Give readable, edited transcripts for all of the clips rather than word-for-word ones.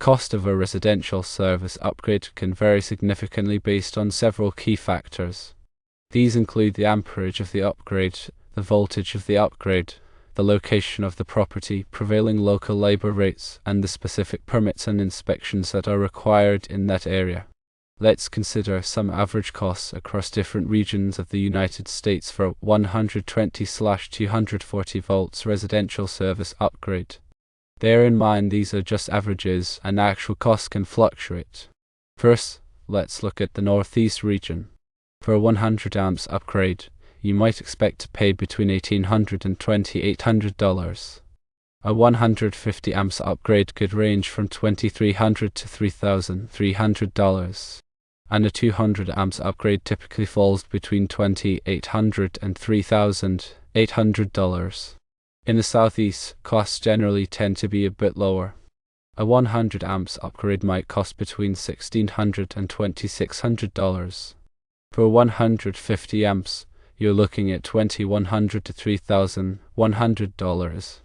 cost of a residential service upgrade can vary significantly based on several key factors. These include the amperage of the upgrade, the voltage of the upgrade, the location of the property, prevailing local labor rates, and the specific permits and inspections that are required in that area. Let's consider some average costs across different regions of the United States for 120/240 volts residential service upgrade. Bear in mind these are just averages and actual costs can fluctuate. First, let's look at the Northeast region. For a 100 amps upgrade, you might expect to pay between $1,800 and $2,800. A 150 amps upgrade could range from $2,300 to $3,300, and a 200 amps upgrade typically falls between $2,800 and $3,800. In the Southeast, costs generally tend to be a bit lower. A 100 amps upgrade might cost between $1,600 and $2,600. For 150 amps, you're looking at $2,100 to $3,100,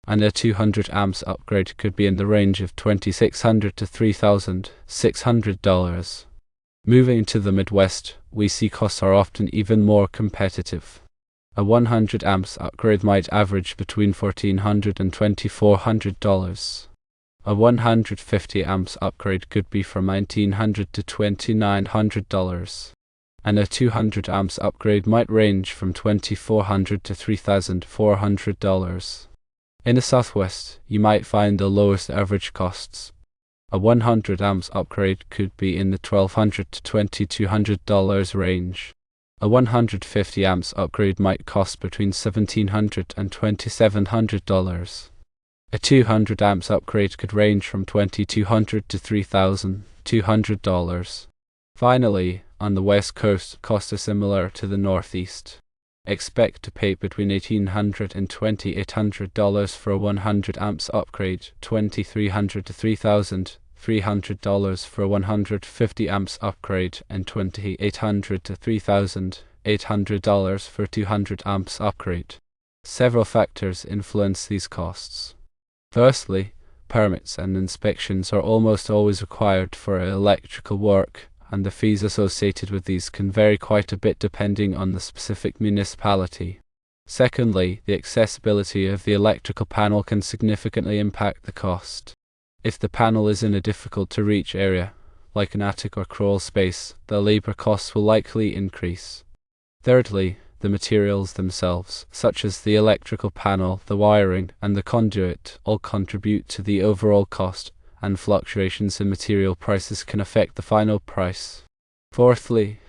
and a 200 amps upgrade could be in the range of $2,600 to $3,600. Moving to the Midwest, we see costs are often even more competitive. A 100 amps upgrade might average between $1,400 and $2,400. A 150 amps upgrade could be from $1,900 to $2,900. And a 200 amps upgrade might range from $2,400 to $3,400. In the Southwest, you might find the lowest average costs. A 100 amps upgrade could be in the $1,200 to $2,200 range. A 150 amps upgrade might cost between $1,700 and $2,700. A 200 amps upgrade could range from $2,200 to $3,200. Finally, on the West Coast, costs are similar to the Northeast. Expect to pay between $1,800 and $2,800 for a 100 amps upgrade, $2,300 to $3,300 for a 150 amps upgrade, and $2,800 to $3,800 for a 200 amps upgrade. Several factors influence these costs. Firstly, permits and inspections are almost always required for electrical work, and the fees associated with these can vary quite a bit depending on the specific municipality. Secondly, the accessibility of the electrical panel can significantly impact the cost. If the panel is in a difficult-to-reach area, like an attic or crawl space, the labor costs will likely increase. Thirdly, the materials themselves, such as the electrical panel, the wiring, and the conduit, all contribute to the overall cost, and fluctuations in material prices can affect the final price. Fourthly,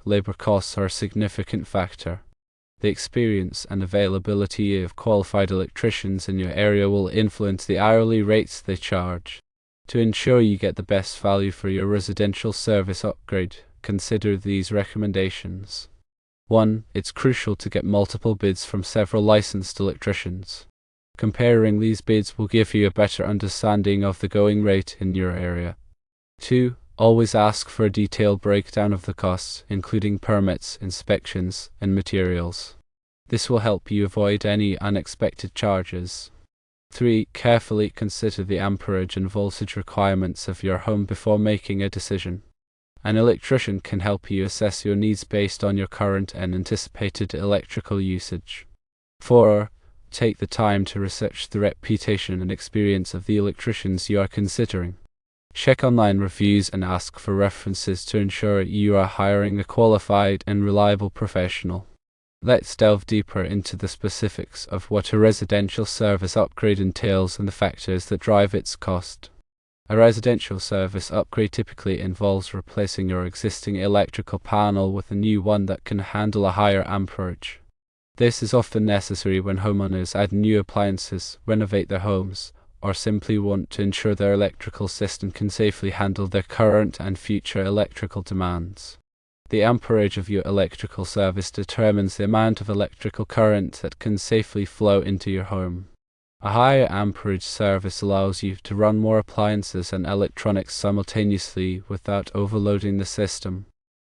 labor costs are a significant factor. The experience and availability of qualified electricians in your area will influence the hourly rates they charge. To ensure you get the best value for your residential service upgrade, consider these recommendations. 1. It's crucial to get multiple bids from several licensed electricians. Comparing these bids will give you a better understanding of the going rate in your area. 2. Always ask for a detailed breakdown of the costs, including permits, inspections, and materials. This will help you avoid any unexpected charges. 3. Carefully consider the amperage and voltage requirements of your home before making a decision. An electrician can help you assess your needs based on your current and anticipated electrical usage. 4. Take the time to research the reputation and experience of the electricians you are considering. Check online reviews and ask for references to ensure you are hiring a qualified and reliable professional. Let's delve deeper into the specifics of what a residential service upgrade entails and the factors that drive its cost. A residential service upgrade typically involves replacing your existing electrical panel with a new one that can handle a higher amperage. This is often necessary when homeowners add new appliances, renovate their homes, or simply want to ensure their electrical system can safely handle their current and future electrical demands. The amperage of your electrical service determines the amount of electrical current that can safely flow into your home. A higher amperage service allows you to run more appliances and electronics simultaneously without overloading the system.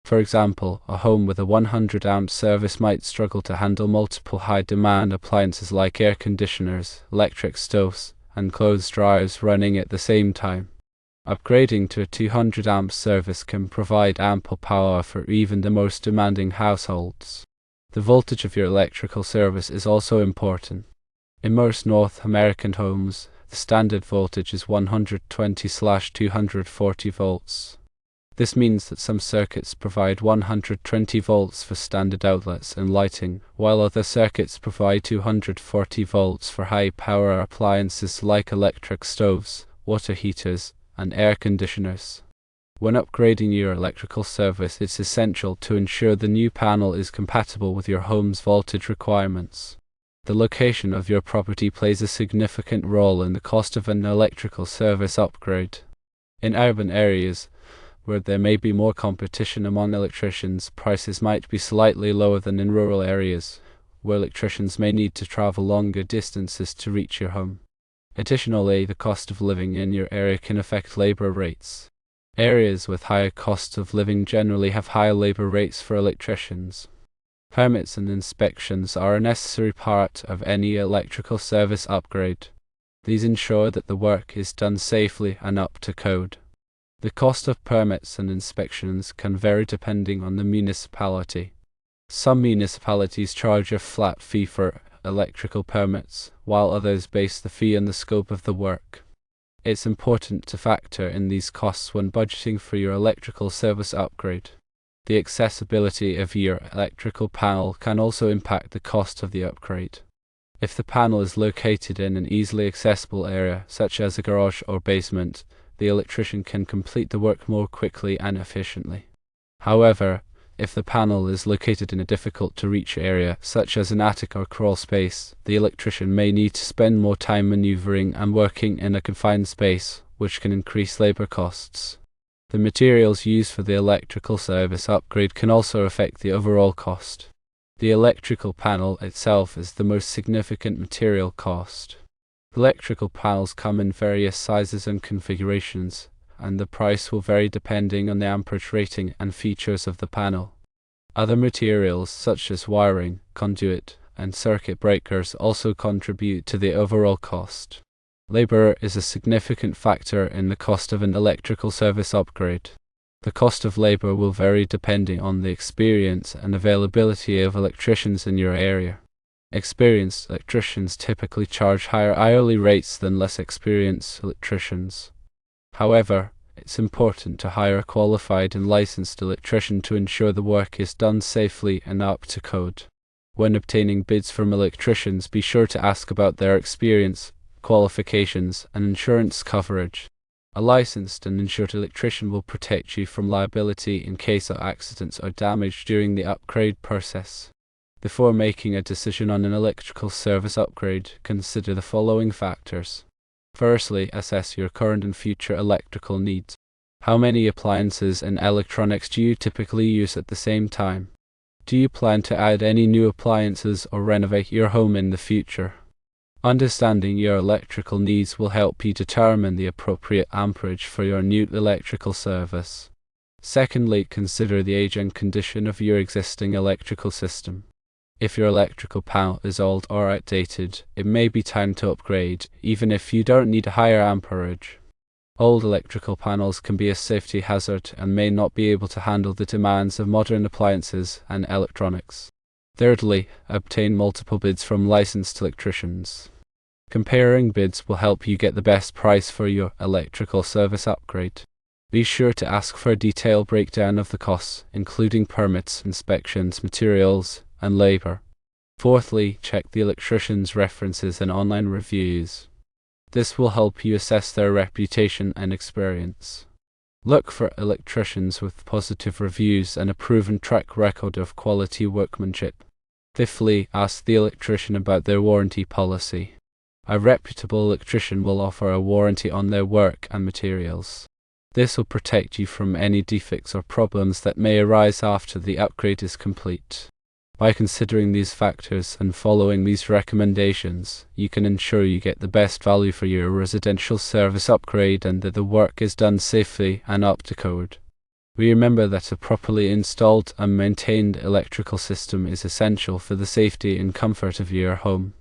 For example, a home with a 100 amp service might struggle to handle multiple high-demand appliances like air conditioners, electric stoves, and clothes dryers running at the same time. Upgrading to a 200 amp service can provide ample power for even the most demanding households. The voltage of your electrical service is also important. In most North American homes, the standard voltage is 120/240 volts. This means that some circuits provide 120 volts for standard outlets and lighting, while other circuits provide 240 volts for high-power appliances like electric stoves, water heaters, and air conditioners. When upgrading your electrical service, it's essential to ensure the new panel is compatible with your home's voltage requirements. The location of your property plays a significant role in the cost of an electrical service upgrade. In urban areas, where there may be more competition among electricians, prices might be slightly lower than in rural areas, where electricians may need to travel longer distances to reach your home. Additionally, the cost of living in your area can affect labor rates. Areas with higher costs of living generally have higher labor rates for electricians. Permits and inspections are a necessary part of any electrical service upgrade. These ensure that the work is done safely and up to code. The cost of permits and inspections can vary depending on the municipality. Some municipalities charge a flat fee for electrical permits, while others base the fee on the scope of the work. It's important to factor in these costs when budgeting for your electrical service upgrade. The accessibility of your electrical panel can also impact the cost of the upgrade. If the panel is located in an easily accessible area, such as a garage or basement, the electrician can complete the work more quickly and efficiently. However, if the panel is located in a difficult-to-reach area, such as an attic or crawl space, the electrician may need to spend more time maneuvering and working in a confined space, which can increase labor costs. The materials used for the electrical service upgrade can also affect the overall cost. The electrical panel itself is the most significant material cost. Electrical panels come in various sizes and configurations, and the price will vary depending on the amperage rating and features of the panel. Other materials such as wiring, conduit, and circuit breakers also contribute to the overall cost. Labor is a significant factor in the cost of an electrical service upgrade. The cost of labor will vary depending on the experience and availability of electricians in your area. Experienced electricians typically charge higher hourly rates than less experienced electricians. However, it's important to hire a qualified and licensed electrician to ensure the work is done safely and up to code. When obtaining bids from electricians, be sure to ask about their experience, qualifications, and insurance coverage. A licensed and insured electrician will protect you from liability in case of accidents or damage during the upgrade process. Before making a decision on an electrical service upgrade, consider the following factors. Firstly, assess your current and future electrical needs. How many appliances and electronics do you typically use at the same time? Do you plan to add any new appliances or renovate your home in the future? Understanding your electrical needs will help you determine the appropriate amperage for your new electrical service. Secondly, consider the age and condition of your existing electrical system. If your electrical panel is old or outdated, it may be time to upgrade, even if you don't need a higher amperage. Old electrical panels can be a safety hazard and may not be able to handle the demands of modern appliances and electronics. Thirdly, obtain multiple bids from licensed electricians. Comparing bids will help you get the best price for your electrical service upgrade. Be sure to ask for a detailed breakdown of the costs, including permits, inspections, materials, and labor. Fourthly, check the electrician's references and online reviews. This will help you assess their reputation and experience. Look for electricians with positive reviews and a proven track record of quality workmanship. Fifthly, ask the electrician about their warranty policy. A reputable electrician will offer a warranty on their work and materials. This will protect you from any defects or problems that may arise after the upgrade is complete. By considering these factors and following these recommendations, you can ensure you get the best value for your residential service upgrade and that the work is done safely and up to code. Remember that a properly installed and maintained electrical system is essential for the safety and comfort of your home.